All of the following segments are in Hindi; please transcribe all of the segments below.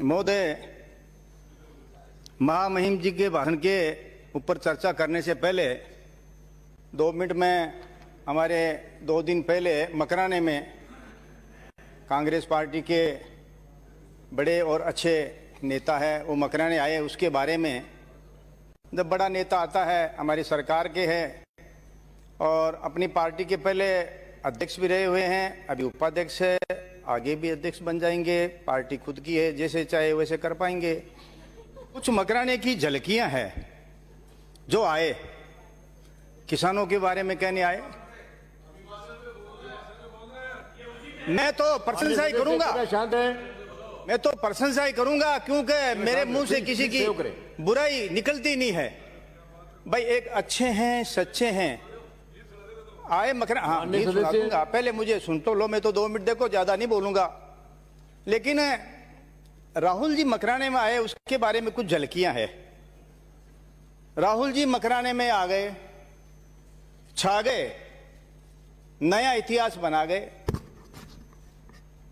महोदय, महामहिम जी के भाषण के ऊपर चर्चा करने से पहले 2 मिनट में हमारे 2 दिन पहले मकराने में कांग्रेस पार्टी के बड़े और अच्छे नेता है वो मकराने आए, उसके बारे में। जब बड़ा नेता आता है, हमारी सरकार के है और अपनी पार्टी के पहले अध्यक्ष भी रहे हुए हैं, अभी उपाध्यक्ष है, आगे भी अध्यक्ष बन जाएंगे, पार्टी खुद की है, जैसे चाहे वैसे कर पाएंगे। कुछ मकराने की झलकियां हैं जो आए, किसानों के बारे में कहने आए। मैं तो प्रशंसा ही करूंगा, मैं तो प्रशंसा ही करूंगा, क्योंकि मेरे मुंह से किसी की बुराई निकलती नहीं है। भाई एक अच्छे हैं, सच्चे हैं, आए मकराने। हाँ, नहीं सुना दूंगा, पहले मुझे सुन तो लो, मैं तो 2 मिनट देखो, ज्यादा नहीं बोलूंगा। लेकिन राहुल जी मकराने में आए, उसके बारे में कुछ झलकियां हैं। राहुल जी मकराने में आ गए, छा गए, नया इतिहास बना गए।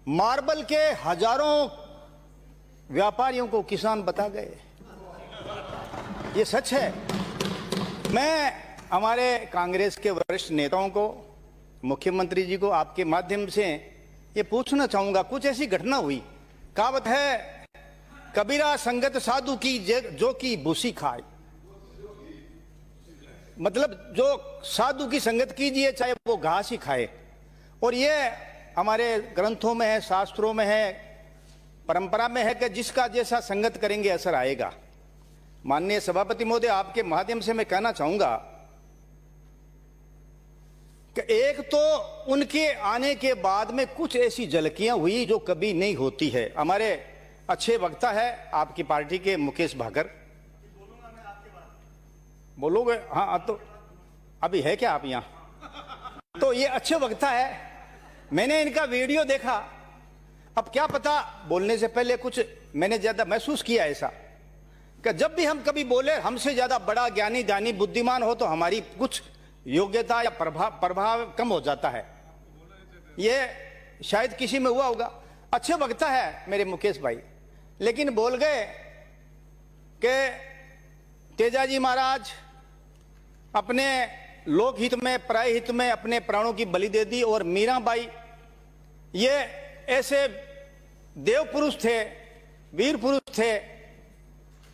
मार्बल के हजारों व्यापारियों को किसान बता गए, ये सच है। मैं हमारे कांग्रेस के वरिष्ठ नेताओं को, मुख्यमंत्री जी को आपके माध्यम से ये पूछना चाहूंगा, कुछ ऐसी घटना हुई, कहावत है कबीरा संगत साधु की जो की भूसी खाए, मतलब जो साधु की संगत कीजिए चाहे वो घास ही खाए। और ये हमारे ग्रंथों में है, शास्त्रों में है, परंपरा में है कि जिसका जैसा संगत करेंगे असर आएगा। माननीय सभापति महोदय, आपके माध्यम से मैं कहना चाहूंगा कि एक तो उनके आने के बाद में कुछ ऐसी झलकियां हुई जो कभी नहीं होती है। हमारे अच्छे वक्ता है आपकी पार्टी के मुकेश भाकर, बोलोगे? हाँ, तो अभी है क्या आप यहां? तो ये अच्छे वक्ता है, मैंने इनका वीडियो देखा। अब क्या पता, बोलने से पहले कुछ मैंने ज्यादा महसूस किया ऐसा कि जब भी हम कभी बोले, हमसे ज्यादा बड़ा ज्ञानी दानी बुद्धिमान हो तो हमारी कुछ योग्यता या प्रभाव कम हो जाता है। ये शायद किसी में हुआ होगा। अच्छे वक्ता है मेरे मुकेश भाई, लेकिन बोल गए कि तेजाजी महाराज अपने लोकहित में, पराय हित में अपने प्राणों की बलि दे दी। और मीराबाई, ये ऐसे देव पुरुष थे, वीर पुरुष थे,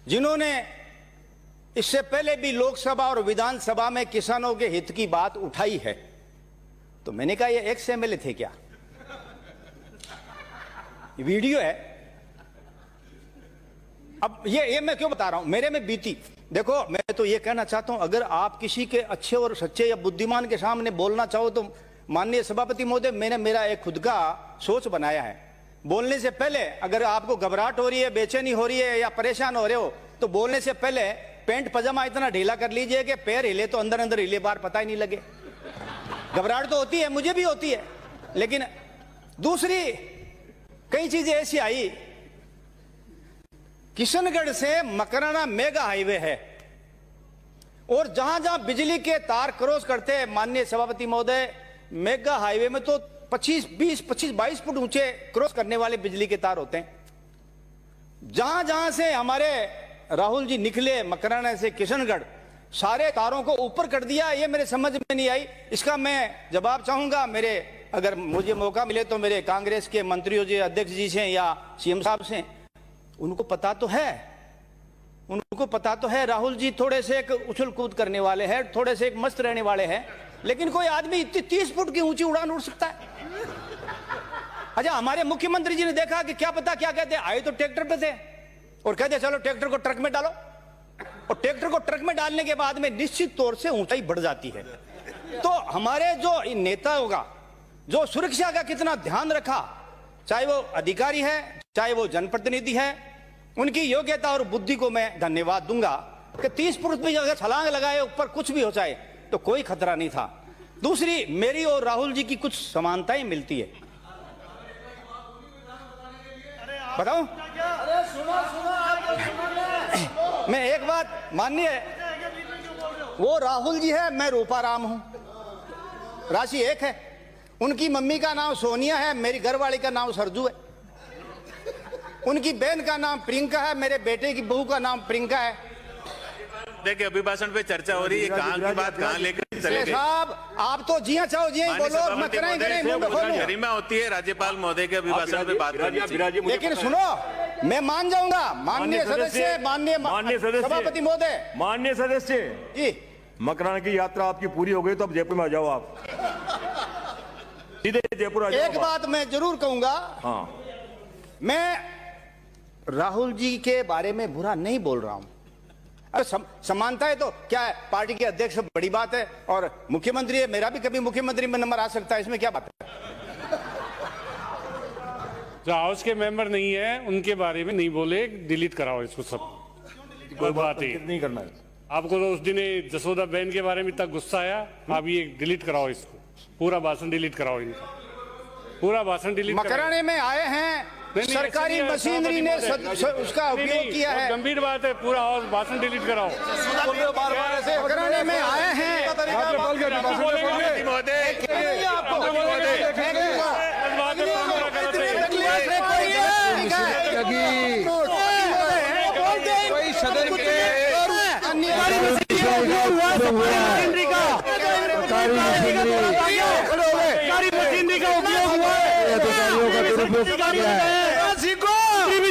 जिन्होंने इससे पहले भी लोकसभा और विधानसभा में किसानों के हित की बात उठाई है। तो मैंने कहा ये एक्स एमएलए थे क्या? वीडियो है। अब ये मैं क्यों बता रहा हूं, मेरे में बीती। देखो, मैं तो ये कहना चाहता हूं, अगर आप किसी के अच्छे और सच्चे या बुद्धिमान के सामने बोलना चाहो तो माननीय सभापति महोदय, मैंने मेरा एक खुद का सोच बनाया है। बोलने से पहले अगर आपको घबराहट हो रही है, बेचैनी हो रही है या परेशान हो रहे हो, तो बोलने से पहले पैंट पजामा इतना ढीला कर लीजिए कि पैर हिले तो अंदर अंदर हिले, बाहर पता ही नहीं लगे। घबराहट तो होती है, मुझे भी होती है। लेकिन दूसरी कई चीजें ऐसी आई, किशनगढ़ से मकराना मेगा हाईवे है और जहां जहां बिजली के तार क्रॉस करते हैं, माननीय सभापति महोदय, मेगा हाईवे में तो 25-22 फुट ऊंचे क्रॉस करने वाले बिजली के तार होते हैं। जहां जहां से हमारे राहुल जी निकले मकराना से किशनगढ़, सारे तारों को ऊपर कर दिया। ये मेरे समझ में नहीं आई, इसका मैं जवाब चाहूंगा। मेरे, अगर मुझे मौका मिले तो मेरे कांग्रेस के मंत्रियों जी, अध्यक्ष जी से या सीएम साहब से, उनको पता तो है, उनको पता तो है। राहुल जी थोड़े से एक उछल कूद करने वाले हैं, थोड़े से एक मस्त रहने वाले हैं, लेकिन कोई आदमी इतनी 30 फुट की ऊंची उड़ान उड़ सकता है? अच्छा, हमारे मुख्यमंत्री जी ने देखा कि क्या पता क्या कहते, आए तो ट्रैक्टर पे थे और कहते चलो ट्रैक्टर को ट्रक में डालो, और ट्रैक्टर को ट्रक में डालने के बाद में निश्चित तौर से ऊंचाई बढ़ जाती है। तो हमारे जो नेता होगा, जो सुरक्षा का कितना ध्यान रखा, चाहे वो अधिकारी है चाहे वो जनप्रतिनिधि है, उनकी योग्यता और बुद्धि को मैं धन्यवाद दूंगा कि 30 फुट भी अगर छलांग लगाए ऊपर कुछ भी हो जाए तो कोई खतरा नहीं था। दूसरी, मेरी और राहुल जी की कुछ समानताएं मिलती है। बताऊं? मैं एक बात, माननीय, वो राहुल जी है, मैं रूपाराम हूं, राशि एक है। उनकी मम्मी का नाम सोनिया है, मेरी घरवाली का नाम सरजू है। उनकी बहन का नाम प्रियंका है, मेरे बेटे की बहू का नाम प्रियंका है। देखिए अभिभाषण पे चर्चा हो रही है, कहाँ की बात कहाँ लेकर चले गए साहब आप तो जिया चाहो जिया बोलो, मैं गरिमा होती है राज्यपाल महोदय के अभिभाषण पे बात करनी चाहिए। लेकिन सुनो, मैं मान जाऊंगा माननीय सदस्य, माननीय सभापति महोदय, माननीय सदस्य जी, मकराना की यात्रा आपकी पूरी हो गई तो अब जयपुर में आ जाओ आप, सीधे जयपुर आ जाओ। एक बात मैं जरूर कहूंगा, हाँ, मैं राहुल जी के बारे में बुरा नहीं बोल रहा हूं। अरे समानता है तो क्या है, पार्टी के अध्यक्ष बड़ी बात है और मुख्यमंत्री है, मेरा भी कभी मुख्यमंत्री में नंबर आ सकता है, इसमें क्या बात है। जो हाउस के मेंबर नहीं है उनके बारे में नहीं बोले, डिलीट कराओ इसको सब। कोई बात नहीं करना है आपको तो उस दिन जसोदा बहन के बारे में इतना गुस्सा आया, आप ये डिलीट कराओ इसको, पूरा भाषण डिलीट कराओ इनका, पूरा भाषण डिलीट। मकराने में आए हैं, सरकारी मशीनरी ने उसका उपयोग किया है, गंभीर बात है, पूरा भाषण डिलीट कराओ। मकराने में आए हैं,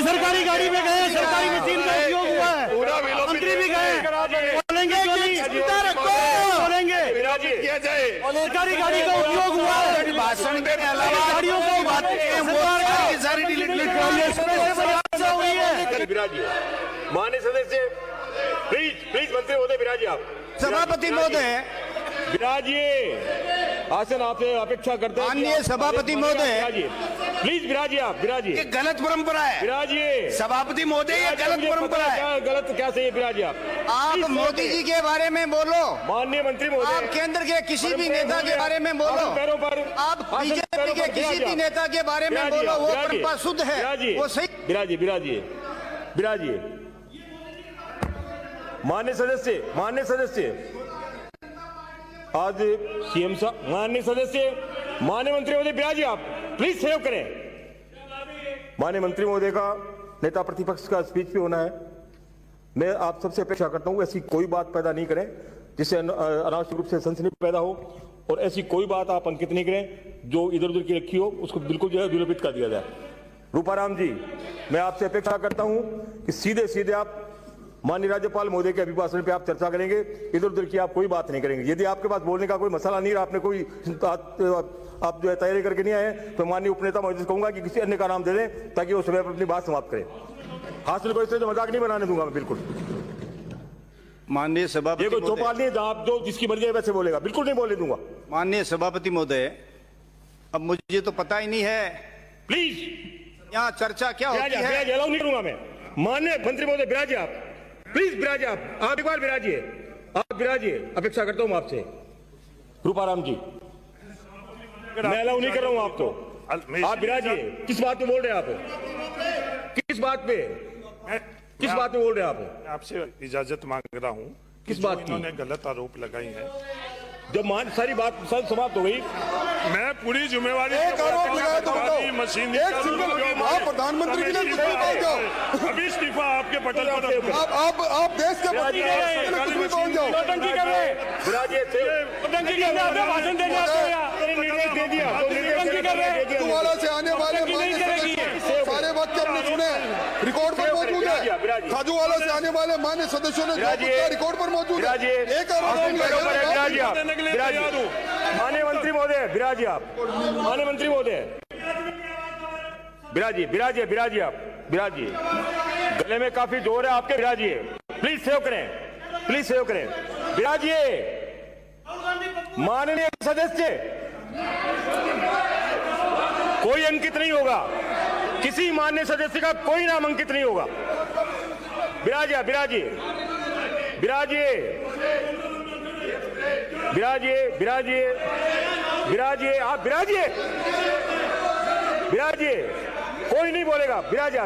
सरकारी गाड़ी में गए, सरकारी मशीन का उपयोग हुआ है, मंत्री भी गए, बोलेंगे बोलेंगे किया जाए, सरकारी गाड़ी का उपयोग हुआ है, भाषण के अलावा गाड़ियों को बात सारी डिलीट हुई है। माननीय सदस्य प्लीज मंत्री महोदय विराजिए आप। सभापति महोदय, विराजिए, आसन आपसे अपेक्षा करते हैं। माननीय सभापति महोदय, प्लीज विराजिए आप, विराजिए। ये गलत परंपरा है विराजिए सभापति महोदय, ये गलत परंपरा है। गलत क्या सही है, विराजिए आप मोदी जी के बारे में बोलो, माननीय मंत्री महोदय, आप केंद्र के किसी भी नेता के बारे में बोलो, पैरों पर आप बीजेपी के किसी भी नेता के बारे में बोलो, वो परंपरा शुद्ध है, वो सही। विराजिए विराजिए विराजिए। माननीय सदस्य आज सीएम साहब, माननीय सदस्य, माननीय मंत्री महोदय विराजिए आप, प्लीज सहयोग करें। माननीय मंत्री महोदय का नेता प्रतिपक्ष का स्पीच भी होना है। मैं आप सबसे अपेक्षा करता हूं ऐसी कोई बात पैदा नहीं करें जिससे अनावश्यक रूप से सनसनी पैदा हो, और ऐसी कोई बात आप अंकित नहीं करें जो इधर उधर की रखी हो, उसको बिल्कुल जो है विलोपित कर दिया जाए। रूपाराम जी, मैं आपसे अपेक्षा करता हूं कि सीधे सीधे आप माननीय राज्यपाल महोदय के अभिभाषण पे आप चर्चा करेंगे, इधर उधर की आप कोई बात नहीं करेंगे। यदि आपके पास बोलने का कोई मसला नहीं रहा, आपने कोई आप जो है तैयारी करके नहीं आए, तो माननीय उपनेता महोदय से कहूंगा कि किसी अन्य का नाम दे दें ताकि वो समय पर अपनी बात समाप्त करें। हासिल को इससे तो मजाक नहीं बनाने दूंगा मैं, बिल्कुल। माननीय सभापति, ये कोई चौपाल नहीं है जहां आप जो जिसकी मर्जी है वैसे बोलेगा, बिल्कुल नहीं बोलने दूंगा। माननीय सभापति महोदय, अब मुझे तो पता ही नहीं है प्लीज यहाँ चर्चा क्या होती है। अलाउ नहीं करूंगा मैं। माननीय मंत्री महोदय विराजिए आप, प्लीज विराजिए आप एक बार विराजिए, आप विराजिए, अपेक्षा करता हूं आपसे। रूपाराम जी, मैं अलाउ नहीं कर रहा हूं आप, तो आप विराजिए। किस बात पे बोल रहे हैं आप, किस बात पे बोल रहे हैं आप? आपसे इजाजत मांग रहा हूं। किस बात की? इन्होंने गलत आरोप लगाई है। जब सारी बात सब समाप्त हो गई, मैं पूरी जिम्मेवारी एक आरोप लगाया तो बताओ, मशीन एक सिंगल आप प्रधानमंत्री के लिए कुछ भी बोल जाओ। अभी इस्तीफा आपके पटल पर आप देश के कुछ भी बोल जाओ। नौटंकी कर रहे, विराजिए, नौटंकी कर रहे, आपने भाषण देने आते हो या निर्देश दे दिया, नौटंकी कर रहे, दोबारा से आने वाले सारे वाक्य हमने सुने, रिकॉर्ड पर मौजूद है। खाजूवाला से आने वाले मान्य सदस्यों ने रिकॉर्ड पर मौजूद है। एक आरोप माननीय मंत्री महोदय विराजिए आप, माननीय मंत्री महोदय विराजिए आप, विराजिए। गले में काफी जोर है आपके, विराजिए, प्लीज सेव करें, विराजिए। माननीय सदस्य, कोई अंकित नहीं होगा, किसी माननीय सदस्य का कोई नाम अंकित नहीं होगा। विराजिए, आप विराजिए, कोई नहीं बोलेगा। विराजिए,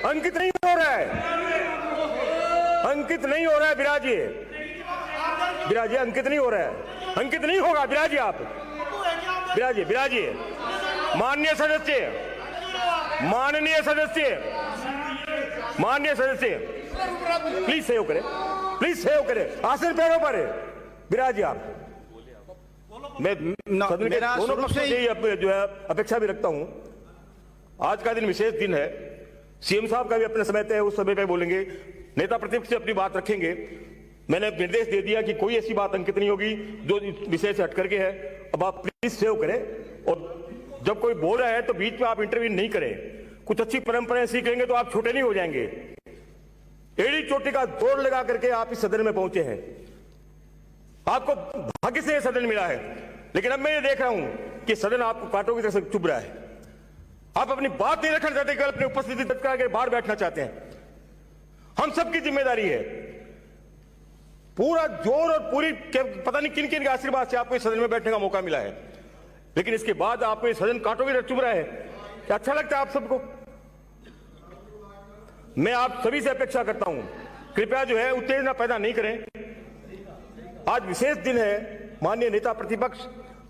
अंकित नहीं हो रहा है, विराजिए, अंकित नहीं हो रहा है, अंकित नहीं होगा। विराजिए आप, विराजिए। माननीय सदस्य माननीय सदस्य प्लीज सहयोग करें, प्लीज सहयोग करें, आसन पैरों पर है। विराज जी आप, मैं सदन के मेरा दोनों शुरू पक्ष से से ही- यही जो है अपेक्षा भी रखता हूं। आज का दिन विशेष दिन है, सीएम साहब का भी अपने समय तय है, उस समय पे बोलेंगे, नेता प्रतिपक्ष से अपनी बात रखेंगे। मैंने निर्देश दे दिया कि कोई ऐसी बात अंकित नहीं होगी जो इस विषय से हट करके है। अब आप प्लीज सेव करें, और जब कोई बोल रहा है तो बीच में आप इंटरव्यू नहीं करें। कुछ अच्छी परंपराएं सीखेंगे तो आप छोटे नहीं हो जाएंगे। एड़ी चोटी का जोर लगा करके आप इस सदन में पहुंचे हैं, आपको भाग्य से यह सदन मिला है। लेकिन अब मैं ये देख रहा हूं कि सदन आपको कांटों की तरह से चुभ रहा है। आप अपनी बात नहीं रखना चाहते, केवल अपनी उपस्थिति दर्ज करा के बाहर बैठना चाहते हैं। हम सबकी जिम्मेदारी है, पूरा जोर और पूरी पता नहीं किन किन के आशीर्वाद से आपको इस सदन में बैठने का मौका मिला है, लेकिन इसके बाद आपको ये सदन कांटों की तरह चुभ रहा है। क्या अच्छा लगता है आप सबको? मैं आप सभी से अपेक्षा करता हूं, कृपया जो है उत्तेजना पैदा नहीं करें। आज विशेष दिन है, माननीय नेता प्रतिपक्ष,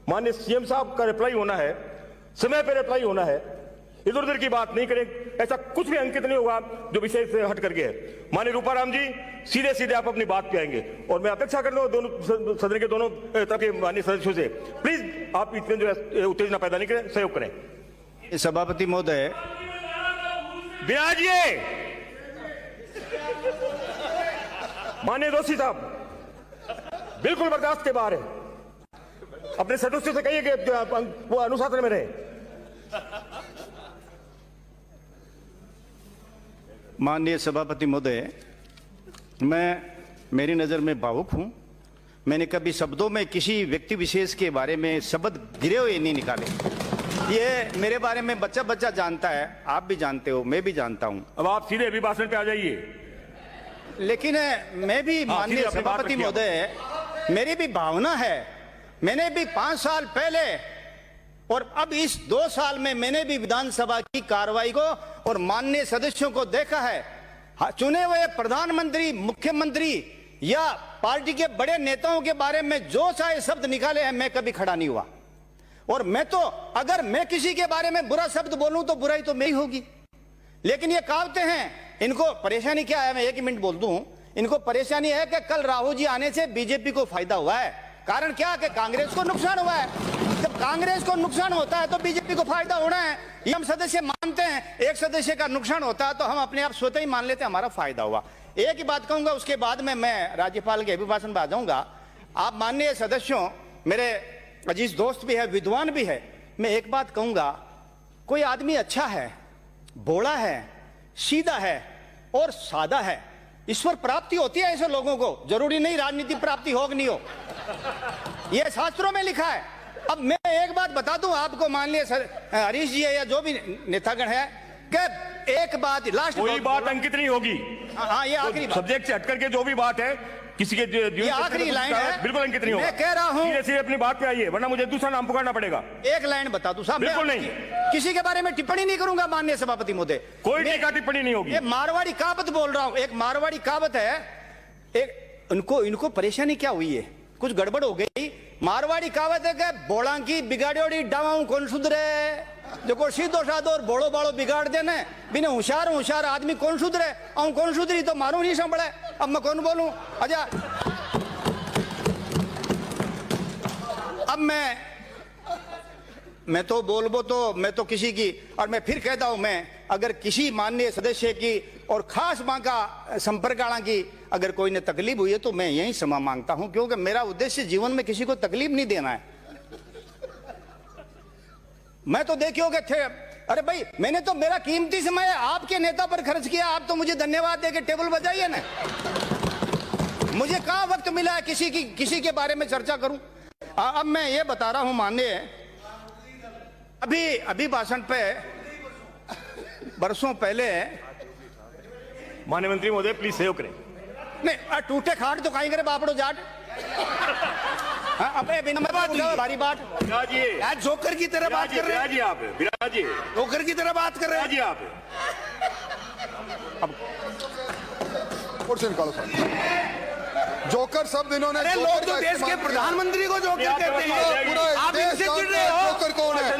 माननीय सीएम साहब का रिप्लाई होना है, समय पर रिप्लाई होना है। इधर उधर की बात नहीं करें, ऐसा कुछ भी अंकित नहीं होगा जो विषय से हट करके है। माननीय रूपाराम जी, सीधे सीधे आप अपनी बात पे आएंगे, और मैं अपेक्षा कर रहा हूं दोनों सदन के दोनों तरफ के माननीय सदस्यों से, प्लीज आप इसमें जो है उत्तेजना पैदा नहीं करें, सहयोग करें। सभापति महोदय, विराजिए। माननीय दोषी साहब बिल्कुल बर्दाश्त के बाहर है, अपने सदस्यों से कहिए कि वो अनुशासन में रहे। माननीय सभापति महोदय, मेरी नज़र में भावुक हूं। मैंने कभी शब्दों में किसी व्यक्ति विशेष के बारे में शब्द गिरे हुए नहीं निकाले। ये मेरे बारे में बच्चा बच्चा जानता है, आप भी जानते हो, मैं भी जानता हूं। अब आप सीधे अभिभाषण पे आ जाइए। लेकिन मैं भी माननीय सीधे अपनी बात सभापति रखिए। महोदय, मेरी भी भावना है। मैंने भी 5 साल पहले और अब इस 2 साल में मैंने भी विधानसभा की कार्रवाई को और माननीय सदस्यों को देखा है। चुने हुए प्रधानमंत्री, मुख्यमंत्री या पार्टी के बड़े नेताओं के बारे में जो चाहे शब्द निकाले हैं, मैं कभी खड़ा नहीं हुआ। और मैं तो, अगर मैं किसी के बारे में बुरा शब्द बोलूं तो बुराई तो मेरी होगी। लेकिन ये कहावतें हैं, इनको परेशानी क्या है, मैं 1 मिनट बोल दूं। इनको परेशानी है कि कल राहुल जी आने से बीजेपी को फायदा हुआ है। कारण क्या कि कांग्रेस को नुकसान हुआ है। जब कांग्रेस को नुकसान होता है तो बीजेपी को फायदा होना है, ये हम सदस्य मानते हैं। एक सदस्य का नुकसान होता है तो हम अपने आप स्वतः ही मान लेते हैं हमारा फायदा हुआ। एक ही बात कहूंगा, उसके बाद में मैं राज्यपाल के अभिभाषण पर आ जाऊंगा। आप माननीय सदस्यों, मेरे अजीज दोस्त भी है, विद्वान भी है, मैं एक बात कहूंगा, कोई आदमी अच्छा है, भोला है, सीधा है और सादा है, ईश्वर प्राप्ति होती है ऐसे लोगों को। जरूरी नहीं राजनीति प्राप्ति हो कि नहीं हो, यह शास्त्रों में लिखा है। अब मैं एक बात बता दूं आपको, माननीय हरीश जी है या जो भी नेतागण है, कि एक बात लास्ट, कोई बात अंकित नहीं होगी। हाँ, ये आखिरी बात, सब्जेक्ट से हट करके जो भी बात है किसी के ये आखिरी लाइन है, बिल्कुल अंकित नहीं होगा। मैं कह रहा हूं, सीधे सीधे अपनी बात पे आइए, वरना मुझे दूसरा नाम पुकारना पड़ेगा। एक लाइन बता दूं साहब, बिल्कुल मैं नहीं। किसी के बारे में टिप्पणी नहीं करूंगा माननीय सभापति महोदय। कोई टीका टिप्पणी नहीं होगी। ये मारवाड़ी कहावत बोल रहा हूं, एक मारवाड़ी कहावत है। एक इनको परेशानी क्या हुई है, कुछ गड़बड़ हो गई। मारवाड़ी कहावत है कि बोला की बिगाड़ोड़ी डावाऊं कौन सुधरे, जो को सीधो साधो और बोड़ो बाड़ो बिगाड़ देने, बिना होशियार आदमी कौन सुधरे। कौन सुधरी तो मारू नहीं संभले, अब मैं कौन बोलूं। अच्छा, अब मैं तो बोलबो तो मैं तो किसी की, और मैं फिर कहता हूं, मैं अगर किसी माननीय सदस्य की और खास मां का संपर्क आना की अगर कोई ने तकलीफ हुई है तो मैं यही क्षमा मांगता हूं, क्योंकि मेरा उद्देश्य जीवन में किसी को तकलीफ नहीं देना है। मैं तो देखियो कि थे, अरे भाई मैंने तो मेरा कीमती समय आपके नेता पर खर्च किया, आप तो मुझे धन्यवाद देके टेबल बजाइए ना। मुझे कहां वक्त मिला है किसी के बारे में चर्चा करूं। अब मैं ये बता रहा हूं, माननीय अभी भाषण पे बरसों पहले, माननीय मंत्री महोदय प्लीज सहयोग करें। नहीं टूटे खाट तो कहीं करे बापड़ो जाट। अब भारी बात, आज जोकर की तरह बात कर रहे हैं, आप विराजिए, जोकर की तरह बात कर रहे हैं। आप और से निकालो साहब। जोकर शब्द इन्होंने, अरे लोग तो देश के प्रधानमंत्री को जोकर कहते हैं, पूरा आप देश इनसे का चिढ़ रहे हो। जोकर कौन है?